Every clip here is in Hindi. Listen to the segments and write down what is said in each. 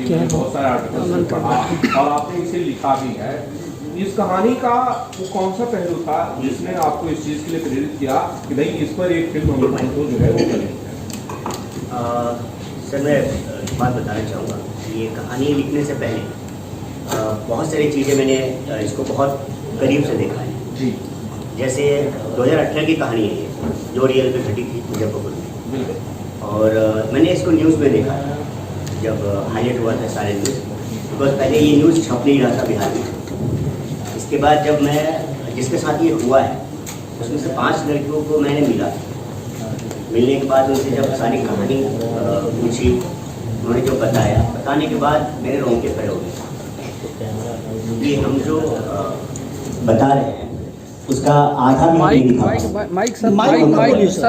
बहुत सारे आर्टिकल्स में पढ़ा और आपने इसे लिखा भी है। इस कहानी का वो कौन सा पहलू था जिसने आपको इस चीज़ के लिए प्रेरित किया कि भाई इस पर एक फिल्म हम लोग को जो है वो करें? सर मैं बात बताना चाहूँगा कि ये कहानी लिखने से पहले बहुत सारी चीज़ें मैंने इसको बहुत करीब से देखा है जी। जैसे 2018 की कहानी है ये, जो रियल पे घटी थी मुजफ्फरपुर में। बिल्कुल। और मैंने इसको न्यूज़ में देखा था जब हाईलाइट हुआ था सारे न्यूज़, बिकॉज पहले ये न्यूज़ छप नहीं रहा था बिहार में। इसके बाद जब मैं जिसके साथ ये हुआ है उसमें से 5 लड़कियों को मैंने मिला। मिलने के बाद उनसे जब सारी कहानी पूछी, उन्होंने जो बताने के बाद मेरे रोंगटे खड़े हो गए। ये हम जो बता रहे हैं उसका आधा भी नहीं दिखा।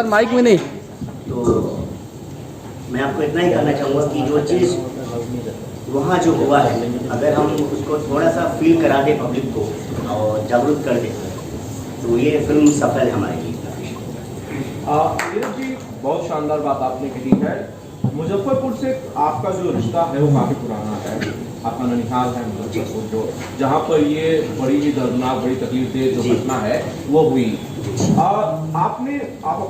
माइक में नहीं। तो मैं आपको इतना ही कहना चाहूँगा कि जो चीज़ वहाँ जो हुआ है, अगर हम उसको थोड़ा सा फील करा दें पब्लिक को और जागरूक कर दें तो ये फिल्म सफल है हमारे लिए। नीरज जी, बहुत शानदार बात आपने कही है। मुजफ्फरपुर से आपका जो रिश्ता है वो काफ़ी पुराना है। आपका ननिहाल है मुजफ्फरपुर, जो जहाँ पर ये बड़ी ही दर्दनाक, बड़ी तकलीफ दे जो घटना है वो हुई। आप अपने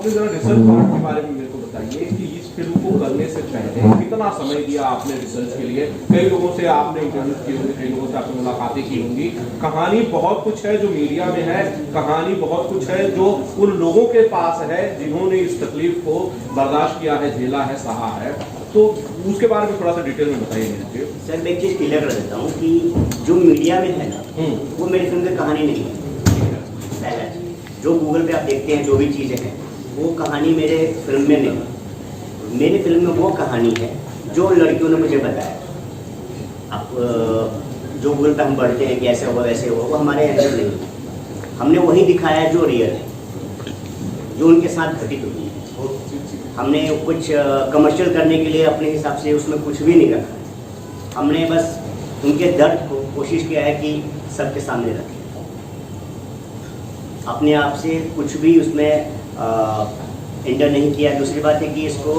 जरा रिसर्च पार्ट के बारे में मेरे को बताइए कि इस फिल्म को करने से पहले कितना समय दिया आपने रिसर्च के लिए? कई लोगों से आपने इंटरव्यू किए होंगे, कई लोगों से आपने मुलाकातें की होंगी। कहानी बहुत कुछ है जो मीडिया में है, कहानी बहुत कुछ है जो उन लोगों के पास है जिन्होंने इस तकलीफ को बर्दाश्त किया है, झेला है, सहा है। तो उसके बारे में थोड़ा सा डिटेल में बताइए मुझे। सर मैं एक चीज़ क्लियर कर देता हूँ कि जो मीडिया में है ना वो मेरी फिल्म की कहानी नहीं है। पहला जो गूगल पे आप देखते हैं जो भी चीज़ें हैं वो कहानी मेरे फिल्म में नहीं। मेरी फिल्म में वो कहानी है जो लड़कियों ने मुझे बताया। आप जो गूगल पे हम पढ़ते हैं कि ऐसे हुआ वैसे हुआ, वो हमारे अंदर नहीं। हमने वही दिखाया है जो रियल है, जो उनके साथ घटित हुई है। हमने कुछ कमर्शियल करने के लिए अपने हिसाब से उसमें कुछ भी नहीं रखा। हमने बस उनके दर्द को कोशिश किया है कि सबके सामने रखें। अपने आप से कुछ भी उसमें एंटर नहीं किया। दूसरी बात है कि इसको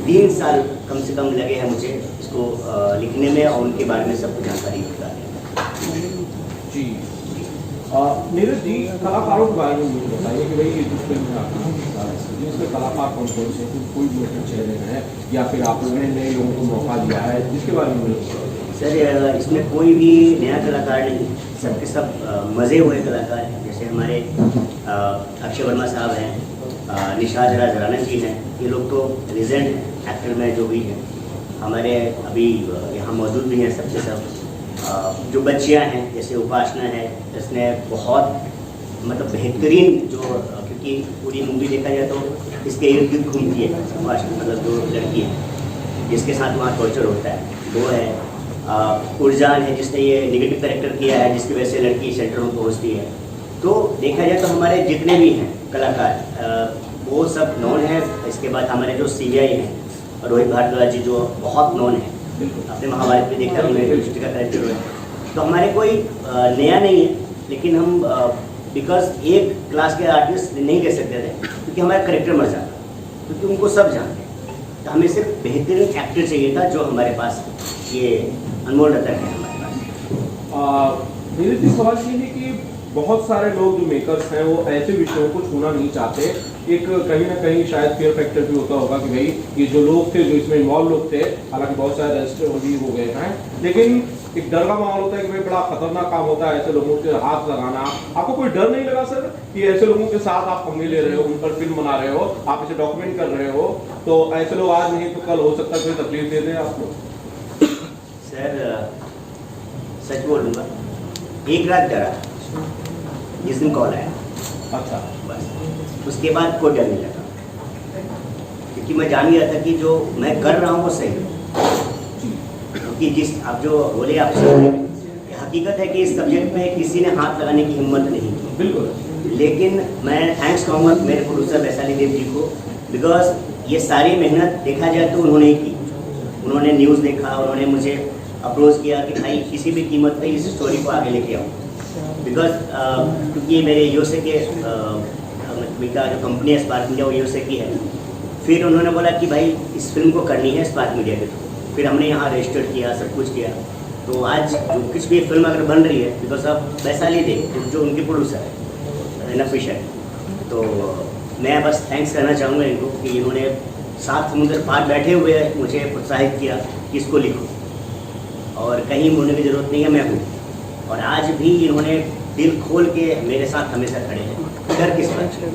3 साल कम से कम लगे हैं मुझे इसको लिखने में और उनके बारे में सब जानकारी बताने में। जी नीरज जी, कलाकारों के बारे में मुझे बताइए कि भाई ये जिस फिल्म में आपने इसमें कलाकार कौन कौन से, कोई मोटे चेहरे हैं या फिर आपने नए लोगों को मौका दिया है, जिसके बारे में मुझे? सर इसमें कोई भी नया कलाकार नहीं, सबके सब मज़े हुए कलाकार हैं। जैसे हमारे अक्षय वर्मा साहब हैं, निशाद राजराना जी हैं, ये लोग तो लीजेंड हैं एक्टर में जो भी हैं। हमारे अभी यहाँ मौजूद भी हैं सबके सब। जो बच्चियाँ हैं जैसे उपासना है, जिसने बहुत मतलब बेहतरीन जो, क्योंकि पूरी मूवी देखा जाए तो इसके इर्द गिर्द घूमती है उपासना, मतलब जो लड़की है जिसके साथ वहाँ टॉर्चर होता है वो है। उर्जान है जिसने ये नेगेटिव कैरेक्टर किया है, जिसकी वजह से लड़की सेंटर में पहुँचती है। तो देखा जाए तो हमारे जितने भी हैं कलाकार वो सब नॉन है। इसके बाद हमारे जो CBI हैं रोहित भारद्वाज जी जो बहुत नॉन है, अपने महाभारत में देखा उन्होंने युधिष्ठिर का कैरेक्टर हुआ। तो हमारे कोई नया नहीं है, लेकिन हम बिकॉज एक क्लास के आर्टिस्ट नहीं ले सकते थे क्योंकि हमारा कैरेक्टर मर जाता, क्योंकि उनको सब जानते हैं। तो हमें सिर्फ बेहतरीन एक्टर चाहिए था जो हमारे पास ये अनमोल रतन है हमारे पास। मेरे भी सवाल ये है कि बहुत सारे लोग जो मेकर्स हैं वो ऐसे विषयों को छूना नहीं चाहते। एक कहीं ना कहीं शायद फेयर फैक्टर भी होता होगा कि भाई ये जो लोग थे जो इसमें इन्वॉल्व लोग थे, हालांकि बहुत सारे रजिस्टर भी हो गए हैं, लेकिन एक डर का माहौल होता है कि भाई बड़ा खतरनाक काम होता है ऐसे लोगों के हाथ लगाना। आपको कोई डर नहीं लगा सर कि ऐसे लोगों के साथ आप पंगे ले रहे हो, उन पर फिल्म बना रहे हो, आप इसे डॉक्यूमेंट कर रहे हो, तो ऐसे लोग आज नहीं तो कल हो सकता है कोई तकलीफ दे दें आपको? सर सच बोलूँगा, एक रात डरा जिस दिन कॉल आया। अच्छा। बस उसके बाद कोई डर नहीं लगा, क्योंकि मैं जान गया था कि जो मैं कर रहा हूँ वो सही है। क्योंकि जिस आप जो बोले आपसे हकीकत है कि इस सब्जेक्ट में किसी ने हाथ लगाने की हिम्मत नहीं की। बिल्कुल। लेकिन मैं थैंक्स कहूँगा मेरे प्रोड्यूसर वैशाली देव जी को, बिकॉज ये सारी मेहनत देखा जाए तो उन्होंने ही की। उन्होंने न्यूज़ देखा, उन्होंने मुझे अप्रोच किया कि भाई किसी भी कीमत पे इस स्टोरी को आगे लेके आओ। बिकॉज क्योंकि मेरे यूएसए के का जो कंपनी है स्पार्क मीडिया वो यूएसए की है। फिर उन्होंने बोला कि भाई इस फिल्म को करनी है स्पार्क मीडिया के थ्रू। फिर हमने यहाँ रजिस्टर किया, सब कुछ किया। तो आज जो कुछ भी फिल्म अगर बन रही है बिकॉज ऑफ वैशाली दे जो उनके प्रोड्यूसर है नफीश है, तो मैं बस थैंक्स करना चाहूँगा इनको कि इन्होंने 7 समुंदर पार बैठे हुए मुझे प्रोत्साहित किया कि इसको लिखो, और कहीं मुड़ने की ज़रूरत नहीं है, मैं हूँ। और आज भी इन्होंने दिल खोल के मेरे साथ हमेशा खड़े हैं, डर किस बात का।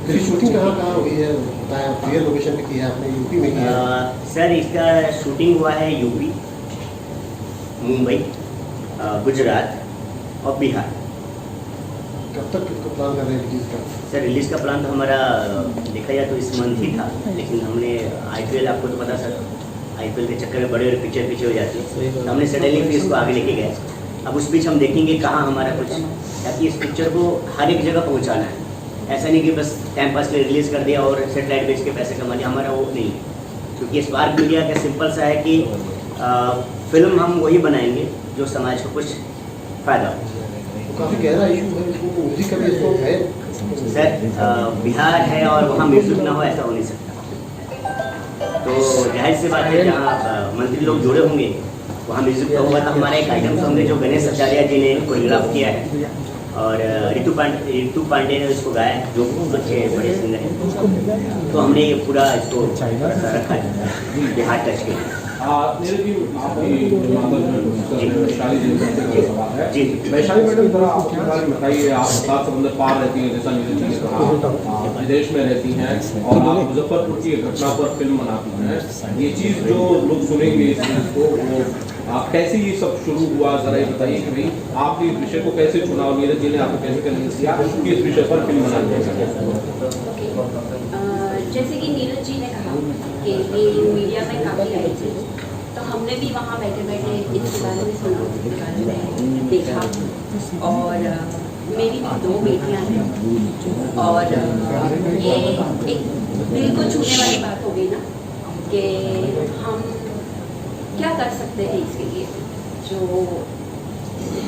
मेरी शूटिंग कहाँ हुई है बताया, रियल लोकेशन पे की है आपने, यूपी में की है? सर इसका शूटिंग हुआ है यूपी, मुंबई, गुजरात और बिहार। कब तक इसको प्लान कर रहे हैं रिलीज का? सर रिलीज़ का प्लान तो हमारा देखा जाए तो इस मंथ ही था, लेकिन हमने IPL, आपको तो पता सर, IPL के चक्कर में बड़े बड़े पिक्चर पीछे हो जाती है, तो हमने सडनली फिर इसको आगे लेके गए। अब उस बीच हम देखेंगे कहाँ हमारा कुछ, ताकि इस पिक्चर को हर एक जगह पहुँचाना है। ऐसा नहीं कि बस टाइम पास के लिए रिलीज़ कर दिया और सेटेलाइट बेच के पैसे कमा लिया, हमारा वो नहीं है। क्योंकि स्पार्क मीडिया का सिंपल सा है कि फिल्म हम वही बनाएंगे जो समाज को कुछ फ़ायदा हो। तो काफ़ी गहरा इशू है, इसमें म्यूजिक का भी स्कोप है सर बिहार है और वहाँ म्यूजिक ना हो ऐसा हो नहीं सकता। तो जाहिर सी बात है जहाँ मंत्री लोग जुड़े होंगे वहाँ म्यूजिक तो होगा। तो हमारे एक आइटम्स होंगे जो गणेश आचार्य जी ने कोरियोग्राफ किया है, और ऋतु पांडे ने इसको गाया है, जो अच्छे बड़े सिंगर हैं। तो हमने ये पूरा इसको रखा है बिहार टच के। नीरज जी, आपकी वैशाली जी से सवाल है। जी। वैशाली मैडम, जरा आप अपने बारे में बताइए। आप 7 समुंदर पार रहती हैं, जैसा नीरज जी ने कहा, विदेश में रहती हैं और आप मुजफ्फरपुर की एक घटना पर फिल्म बनाती हैं। ये चीज़ जो लोग सुनेंगे इस चीज़ को, वो कैसे ये सब शुरू हुआ, जरा ये बताइए कि भाई आपने इस विषय को कैसे चुना और नीरज जी ने आपको कैसे कन्विंस किया कि इस विषय पर फिल्म बनानी है। जैसे कि नीरज जी ने कहा कि ये मीडिया में काफ़ी आई थी, तो हमने भी वहाँ बैठे बैठे इसके बारे में सुना, इसके बारे में देखा। और मेरी भी 2 बेटियाँ हैं, और ये एक दिल को छूने वाली बात हो गई ना कि हम क्या कर सकते हैं इसके लिए। जो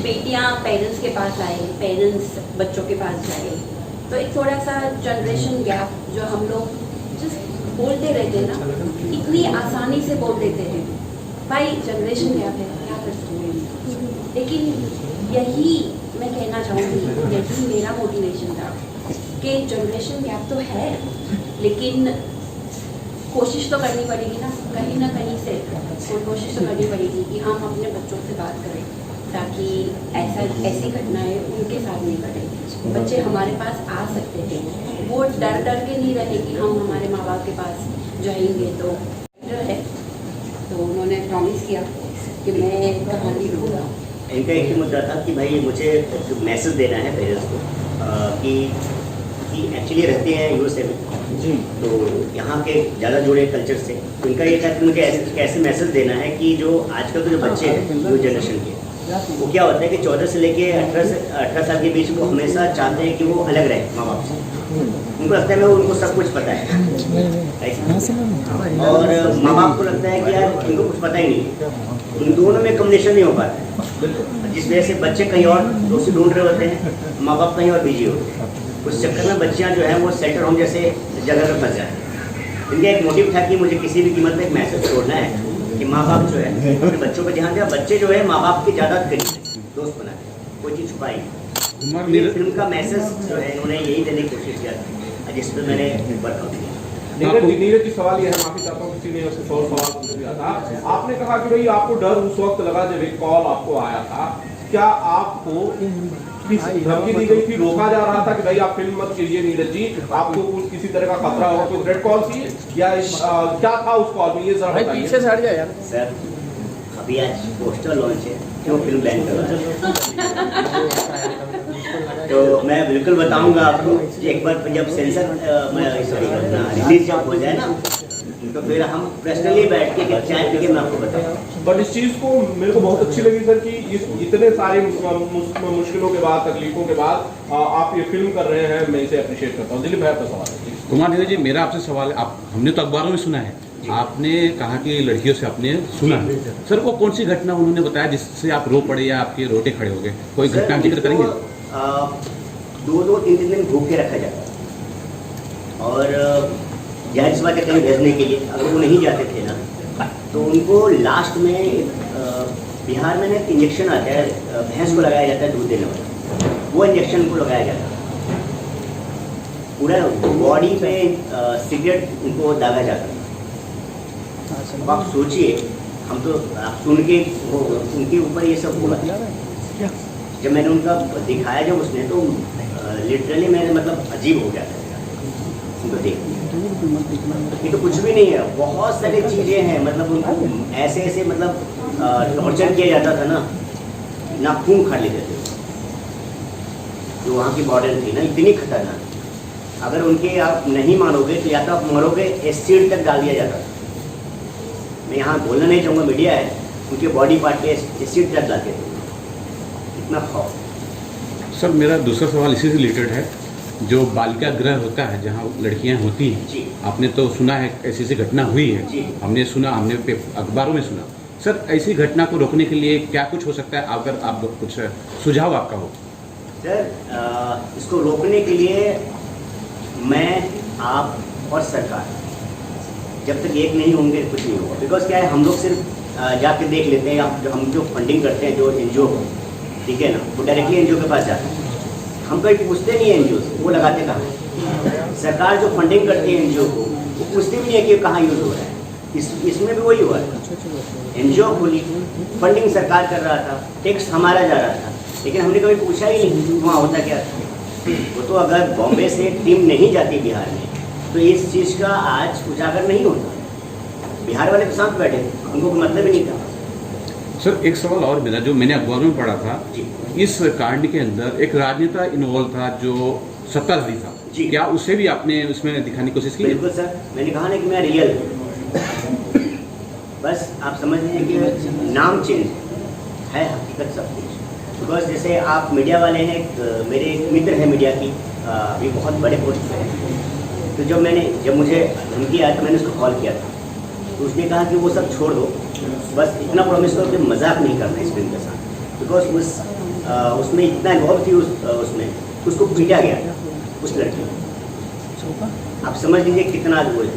बेटियाँ पेरेंट्स के पास आए, पेरेंट्स बच्चों के पास जाए, तो एक थोड़ा सा जनरेशन गैप जो हम लोग जस्ट बोलते रहते हैं ना, इतनी आसानी से बोल देते हैं भाई जनरेशन गैप है, क्या कर सकते हैं। लेकिन यही मैं कहना चाहूँगी, यही मेरा मोटिवेशन था कि जनरेशन गैप तो है, लेकिन कोशिश तो करनी पड़ेगी ना कहीं से कोशिश तो करनी पड़ेगी कि हम अपने बच्चों से बात करें, ताकि ऐसी घटनाएं उनके साथ नहीं घटे। बच्चे हमारे पास आ सकते हैं, वो डर के नहीं रहे कि हम हमारे माँ बाप के पास जाएंगे। तो जो है तो उन्होंने प्रॉमिस किया कि मैं कहानी लिखूँगा। इनका एक ही मुद्दा था कि भाई मुझे जो मैसेज देना है पेरेंट्स को कि एक्चुअली रहते हैं USA में जी, तो यहाँ के ज़्यादा जुड़े कल्चर से। तो इनका ये था कि मुझे कैसे मैसेज देना है कि जो आजकल के जो बच्चे हैं न्यू जनरेशन के, वो क्या होता है कि 14 से लेके 18 साल के बीच वो हमेशा चाहते हैं कि वो अलग रहे माँ बाप से। उनको लगता है उनको सब कुछ पता है ऐसा, और माँ बाप को लगता है कि यार इनको कुछ पता ही नहीं। उन दोनों में कम्युनिकेशन नहीं हो पाता है, जिस वजह से बच्चे कहीं और दोस्ती ढूंढ रहे होते हैं, माँ बाप कहीं और बिजी होते हैं। उस चक्कर में बच्चियाँ जो है वो सेंटर होम जैसे जगह पर फंस जाते हैं। इनका एक मोटिव था कि मुझे किसी भी कीमत पर एक मैसेज छोड़ना है कि माँ बाप जो है अपने बच्चों पर ध्यान दें। बच्चे जो है माँ बाप के ज़्यादा दोस्त बनाते हैं, कोई चीज़ छुपाई। ये फिल्म का मैसेज जो है इन्होंने यही देने की कोशिश किया, जिस पर मैंने वर्कआउट किया। नीरज जी, सवाल ये है, माफी चाहता हूँ किसी ने उससे और सवाल पूछ दिया था। आपने कहा कि भाई आपको डर उस वक्त लगा जब एक कॉल आपको आया था, क्या आपको धमकी दी गई थी, रोका जा रहा था कि भाई आप फिल्म मत कीजिए नीरज जी, आपको कुछ किसी तरह का खतरा हो, कोई थ्रेट कॉल थी या क्या था उस कॉल में, ये जरा बताइए। पीछे से हट जाए यार सर, अभी आज पोस्टर लॉन्च है, क्यों फिल्म बैन कर रहा है तो मैं बिल्कुल बताऊंगा आपको। एक बार जब सेंसर रिलीज जब हो जाए ना, तो फिर हम पर्सनली बैठ के चाय पी के मैं आपको बताऊंगा। बट इस चीज को मेरे को बहुत अच्छी लगी सर कि इतने सारे मुश्किलों के बाद, तकलीफों के बाद आप ये फिल्म कर रहे हैं, मैं इसे अप्रिशिएट करता हूँ। दिलीप भाई, आपका सवाल है। कुमार नीरज जी, मेरा आपसे सवाल है, हमने तो अखबारों में सुना है, आपने कहा कि लड़कियों से आपने सुना, सर वो कौन सी घटना उन्होंने बताया जिससे आप रो पड़े या आपके रोटे खड़े हो गए? कोई घटना जिक्र करेंगे? 2-3 दिन भूख के रखा जाता है, और जाहिर सी बात है कहीं भेजने के लिए, अगर वो नहीं जाते थे ना, तो उनको लास्ट में बिहार में ना एक इंजेक्शन आता है, भैंस को लगाया जाता है दूध देने वाला, वो इंजेक्शन उनको लगाया जाता है, पूरा बॉडी पे सिगरेट उनको दागा जाता है। अब आप सोचिए, हम तो आप सुन के उनके ऊपर ये सब हुआ। जब मैंने उनका दिखाया जब उसने, तो लिटरली मैंने मतलब अजीब हो गया था उनको देख। ये तो कुछ भी नहीं है, बहुत सारी चीज़ें हैं, मतलब उनको ऐसे ऐसे मतलब टॉर्चर किया जाता था ना, नाखून खा लेते थे जो वहाँ की बॉर्डर थी ना, इतनी खतरनाक। अगर उनके आप नहीं मानोगे तो या तो आप मरोगे, एसिड तक डाल दिया जाता था। मैं यहाँ बोलना नहीं चाहूँगा, मीडिया है, उनके बॉडी पार्ट पे एसिड तक डालते थे, इतना खौफ। सर मेरा दूसरा सवाल इसी से रिलेटेड है, जो बालिका गृह होता है जहाँ लड़कियाँ होती हैं, जी। आपने तो सुना है ऐसी ऐसी घटना हुई है, जी। हमने सुना, हमने अखबारों में सुना। सर ऐसी घटना को रोकने के लिए क्या कुछ हो सकता है, अगर आप कुछ सुझाव आपका हो? सर इसको रोकने के लिए मैं, आप और सरकार जब तक एक नहीं होंगे कुछ नहीं होगा। बिकॉज क्या है, हम लोग सिर्फ जाके देख लेते हैं, या हम जो फंडिंग करते हैं जो एनजीओ, ठीक है ना, वो डायरेक्टली एनजीओ के पास जाते हैं, हम कहीं पूछते नहीं है एनजीओ से वो लगाते कहाँ हैं। सरकार जो फंडिंग करती है एनजीओ को, वो पूछती भी नहीं है कि कहाँ यूज़ हो रहा है। इसमें भी वही हुआ है, एनजीओ खोली, फंडिंग सरकार कर रहा था, टैक्स हमारा जा रहा था, लेकिन हमने कभी पूछा ही नहीं वहाँ होता क्या था। वो तो अगर बॉम्बे से टीम नहीं जाती बिहार में, तो इस चीज़ का आज उजागर नहीं होता। बिहार वाले के साथ बैठे, उनको कोई मतलब ही नहीं था। सर एक सवाल और मेरा, जो मैंने अखबारों में पढ़ा था, जी। इस कांड के अंदर एक राजनेता इन्वॉल्व था जो सत्ताधारी था, जी। क्या उसे भी आपने उसमें दिखाने की कोशिश की? बिल्कुल सर, मैंने कहा ना कि मैं रियल हूँ, बस आप समझ लीजिए कि नाम चेंज है, हकीकत सब कुछ। बिकॉज जैसे आप मीडिया वाले हैं, मेरे एक मित्र हैं मीडिया की, अभी बहुत बड़े पोस्ट पे हैं, तो जब मुझे धमकी आया तो मैंने उसको कॉल किया था, तो उसने कहा कि वो सब छोड़ दो, बस इतना प्रॉमिस करो कि मजाक नहीं करना इस फिल्म के साथ। बिकॉज उसमें इतना इन्वॉल्व थी उसमें, उसको पीटा गया था उस लड़की को, आप समझ लीजिए कितना वो है।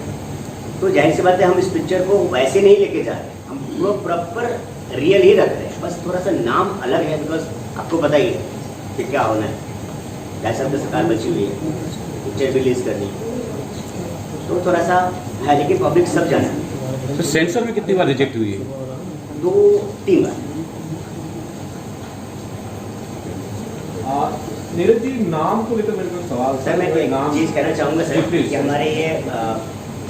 तो जाहिर सी बात है, हम इस पिक्चर को वैसे नहीं लेके जा रहे, हम पूरा प्रॉपर रियल ही रख रहे हैं, बस थोड़ा सा नाम अलग है। बिकॉज आपको पता ही है कि क्या होना है, जैसा तो सरकार बची हुई है, पिक्चर रिलीज करनी, तो थोड़ा सा है, लेकिन पब्लिक सब जाना है। तो सेंसर में कितनी बार रिजेक्ट हुई है? 2-3 बार। नीरज जी, नाम को लेकर मेरे को सवाल सर मैं एक नाम चीज़ कहना चाहूँगा जी, सर, प्लीज। कि हमारे ये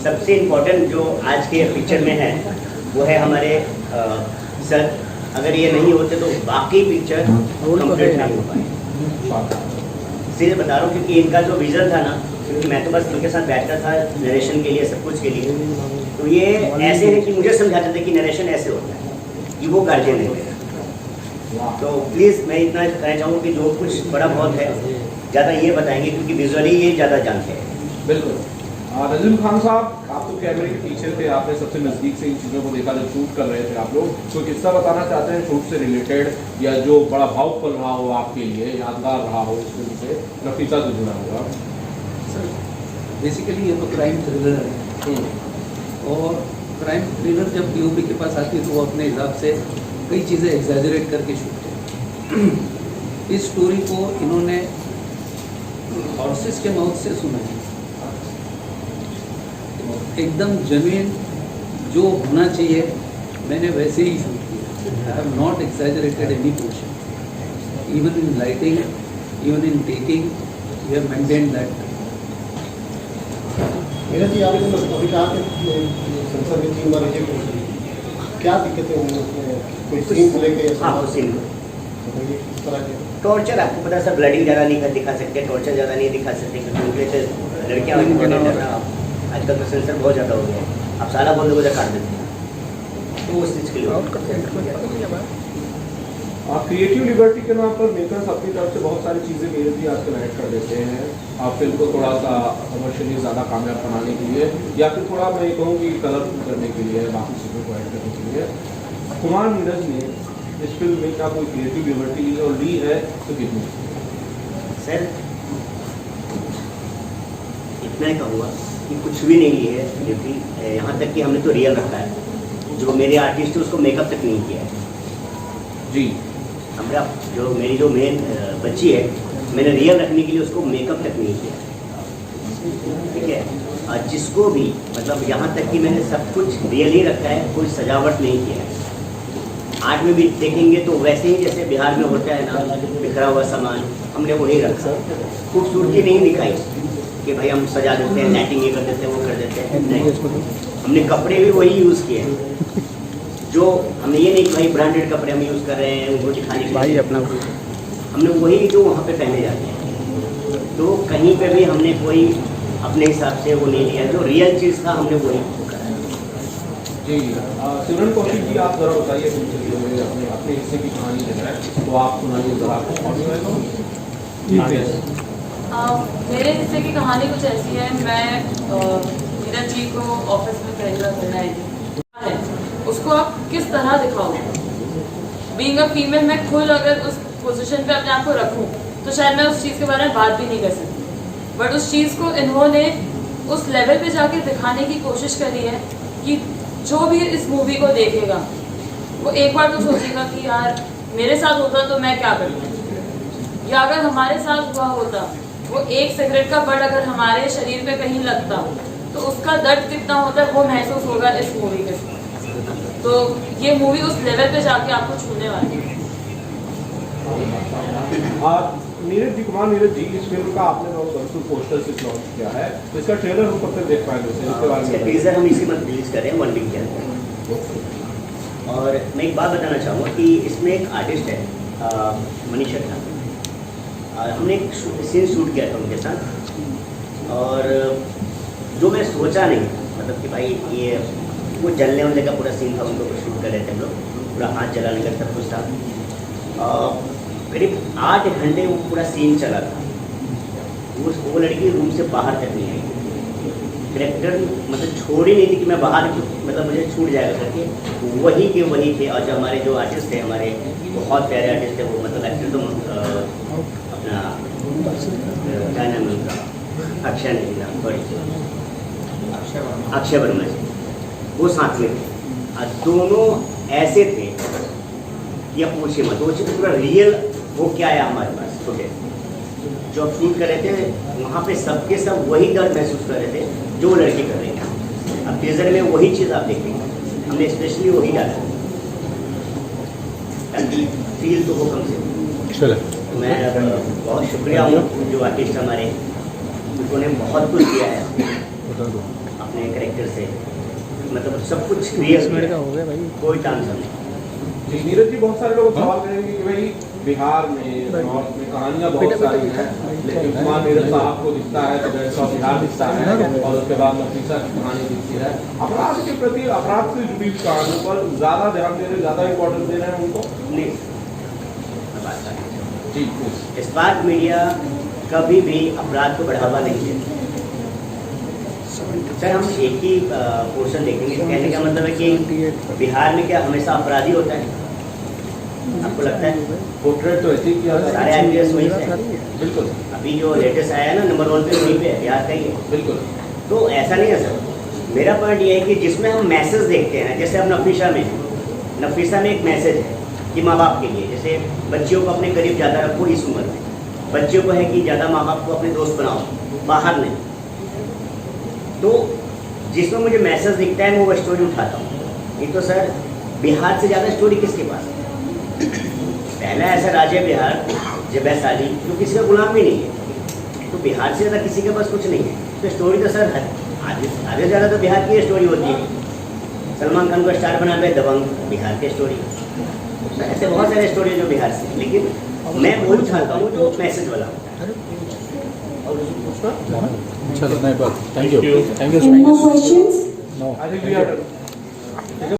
सबसे इम्पोर्टेंट जो आज के पिक्चर में है, वो है हमारे सर। अगर ये नहीं होते तो बाकी पिक्चर कंप्लीट नहीं हो पाए। सीधे बता रहा हूँ, क्योंकि इनका जो विजन था ना, क्योंकि मैं तो बस उनके साथ बैठता था नरेशन के लिए, सब कुछ के लिए, तो ये ऐसे है कि मुझे समझाते थे कि नरेशन ऐसे होता है, कि वो गार्जियन है मेरा। तो प्लीज़ मैं इतना कहना चाहूँगा कि जो कुछ बड़ा बहुत है, ज़्यादा ये बताएंगे, क्योंकि विजुअली ये ज़्यादा जानते हैं। बिल्कुल। नजीम खान साहब, आप तो कैमरे के पीछे थे, आपने सबसे नज़दीक से इन चीज़ों को देखा जब शूट कर रहे थे आप लोग, तो किस्सा बताना चाहते हैं शूट से रिलेटेड, या जो बड़ा भावुक पल रहा हो आपके लिए, यादगार रहा हो इस फिल्म से, नफीसा से जुड़ा हुआ? सर बेसिकली ये तो क्राइम थ्रिलर है, और क्राइम थ्रिलर जब डीओपी के पास आती है तो वो अपने हिसाब से कई चीज़ें एग्जैजरेट करके शूट करते हैं। इस स्टोरी को इन्होंने हॉर्सेस के माउथ से सुना है, एकदम जेन्युइन जो होना चाहिए मैंने वैसे ही शूट किया। I have not exaggerated any portion, even in lighting, even in taking, we have maintained that. मेरा जी, आपने अभी कहा कि सेंसर में 3 बार रिजेक्ट हो गई, क्या दिक्कतें हुई उसमें? कोई सीन को लेकर? हाँ, वो सीन इस तरह के टॉर्चर, आपको पता है सर, ब्लडिंग ज़्यादा नहीं दिखा सकते, टॉर्चर ज़्यादा नहीं दिखा सकते, क्योंकि उनके तो लड़कियाँ इम्पोर्टेंट है ना। आजकल तो सेंसर बहुत ज़्यादा हो गया है, आप सारा बोल दोगे तो काट देते हैं, तो उस चीज़ के लिए क्रिएटिव लिबर्टी के नाम पर मेकर्स अपनी तरफ से बहुत सारी चीज़ें मेरे भी आजकल ऐड कर देते हैं, आप फिल्म को थोड़ा सा कमर्शियली ज़्यादा कामयाब बनाने के लिए, या फिर थोड़ा मैं ये कहूँ कि कलरफुल करने के लिए, बाकी चीज़ों को ऐड करने के लिए। कुमार नीरज ने इस फिल्म में क्या कोई क्रिएटिव लिबर्टी ली और ली है तो कितनी? सर इतना ही कहूँगा कि कुछ भी नहीं ली है, क्योंकि यहाँ तक कि हमने तो रियल रखा है, जो मेरे आर्टिस्ट है उसको मेकअप तक नहीं किया है। जी हमारा मेरी जो मेन बच्ची है, मैंने रियल रखने के लिए उसको मेकअप तक नहीं किया, ठीक है। और जिसको भी मतलब यहाँ तक कि मैंने सब कुछ रियल ही रखा है, कोई सजावट नहीं किया है। आर्ट में भी देखेंगे तो वैसे ही जैसे बिहार में होता है ना, बिखरा हुआ सामान, हमने वही रखा। खूबसूरती नहीं दिखाई कि भाई हम सजा देते हैं, लाइटिंग ये कर देते हैं, वो कर देते हैं, नहीं। हमने कपड़े भी वही यूज़ किए हैं, जो हमने ये नहीं कि भाई ब्रांडेड कपड़े हम यूज़ कर रहे हैं उनको दिखाने के लिए, अपना हमने वही जो वहाँ पे पहने जाते हैं। तो कहीं पे भी हमने कोई अपने हिसाब से वो नहीं लिया, जो रियल चीज़ था हमने वही करा है। जी सिमरन कौशिक जी, आप जरा बताइए अपने अपने हिस्से की कहानी जो है तो आप सुनाइए जरा। मेरे हिस्से की कहानी कुछ ऐसी है। मैं नीरज जी को ऑफिस में पहली बार मिलने आई थी। उसको आप किस तरह दिखाओगे? बीइंग अ फीमेल, मैं खुद अगर उस पोजीशन पे अपने आप को रखूं तो शायद मैं उस चीज़ के बारे में बात भी नहीं कर सकती। बट उस चीज़ को इन्होंने उस लेवल पे जाके दिखाने की कोशिश करी है कि जो भी इस मूवी को देखेगा वो एक बार तो सोचेगा कि यार मेरे साथ होता तो मैं क्या करता, या अगर हमारे साथ हुआ होता, वो एक सिगरेट का बट अगर हमारे शरीर पे कहीं लगता तो उसका दर्द कितना होता है वो महसूस होगा इस मूवी के साथ। तो ये मूवी उस लेवल पे जाके आपको छूने वाली है। नीरज जी, कुमार नीरज जी, इस फिल्म का आपने वर्चुअल पोस्टर से लॉन्च किया है, तो इसका ट्रेलर हम कब तक देख पाएंगे? इसके बारे में टीजर हम इसी मंथ रिलीज कर रहे हैं 1 वीक के अंदर। और मैं एक बात बताना चाहूँगा कि इसमें एक आर्टिस्ट है मनीषा ठाकुर, हमने एक सीन शूट किया था उनके साथ, और जो मैं सोचा नहीं मतलब कि भाई ये वो जलने वाले का पूरा सीन था, उनको शूट कर रहे थे हम लोग, पूरा हाथ जलाने का सब कुछ था। करीब 8 घंटे वो पूरा सीन चला था। वो लड़की रूम से बाहर तक नहीं आई, करेक्टर मतलब छोड़ ही नहीं थी कि मैं बाहर मतलब मुझे छूट जाएगा करके, वही के वही थे। और जो हमारे जो आर्टिस्ट थे, हमारे बहुत प्यारे आर्टिस्ट थे, वो मतलब एक्टर तो अपना क्या नाम है उनका, अक्षय नहीं नाम, अक्षय वर्मा जी, वो साथ में थे। और दोनों ऐसे थे कि अब पूछिए मत, वो पूरा रियल वो क्या है हमारे पास फुटेज जो आप शूट कर रहे थे, वहाँ पे सबके सब वही दर्द महसूस कर रहे थे जो लड़की कर रही है। अब टीजर में वही चीज़ आप देखेंगे, हमने स्पेशली वही डाला ताकि फील तो हो कम से कम। मैं बहुत शुक्रिया हूँ जो आर्टिस्ट हमारे, उन्होंने बहुत कुछ किया है अपने करेक्टर से, मतलब सब कुछ क्लियर हो गया भाई, कोई टेंशन नहीं। जी नीरज जी, बहुत सारे लोग सवाल करेंगे कि भाई बिहार में नॉर्थ में कहानियाँ बहुत सारी हैं, लेकिन कुमार नीरज साहब को दिखता है तो जैसा बिहार दिखता है, और उसके बाद नफीसा की कहानी दिखती है। अपराध के प्रति, अपराध से जुड़ी कहानियों पर ज़्यादा ध्यान दे रहे हैं, ज़्यादा इम्पोर्टेंस दे रहे हैं उनको? नहीं, जी स्पार्क मीडिया कभी भी अपराध को बढ़ावा नहीं देता। सर हम एक ही पोर्शन देखेंगे, कहने का मतलब है कि बिहार में क्या हमेशा अपराधी होता है? आपको लगता है? पोर्ट्रेट तो ऐसे ही किया है, सारे IPS वही से, बिल्कुल। अभी जो लेटेस्ट आया है ना नंबर 1 पे वहीं पे बिहार का ही है, बिल्कुल। तो ऐसा नहीं है सर। मेरा पॉइंट ये है कि जिसमें हम मैसेज देखते हैं, जैसे अब नफीसा में एक मैसेज है कि माँ बाप के लिए, जैसे बच्चियों को अपने करीब ज़्यादा रखो इस उम्र में, बच्चियों को है कि ज़्यादा माँ बाप को अपने दोस्त बनाओ, बाहर नहीं। तो जिसमें मुझे मैसेज दिखता है मैं वो स्टोरी उठाता हूँ। नहीं तो सर बिहार से ज़्यादा स्टोरी किसके पास है? पहला ऐसा राज्य है बिहार, जब वैशाली, जो किसी का गुलाम भी नहीं है, तो बिहार से ज़्यादा किसी के पास कुछ नहीं है। तो स्टोरी तो सर आगे ज़्यादा तो बिहार की स्टोरी होती है। सलमान खान को स्टार बना पे दबंग, बिहार की स्टोरी। ऐसे बहुत सारे स्टोरी जो बिहार से, लेकिन मैं वही चाहता हूँ जो मैसेज वाला होता है। चलो नहीं, बस thank you Any more questions? I think we are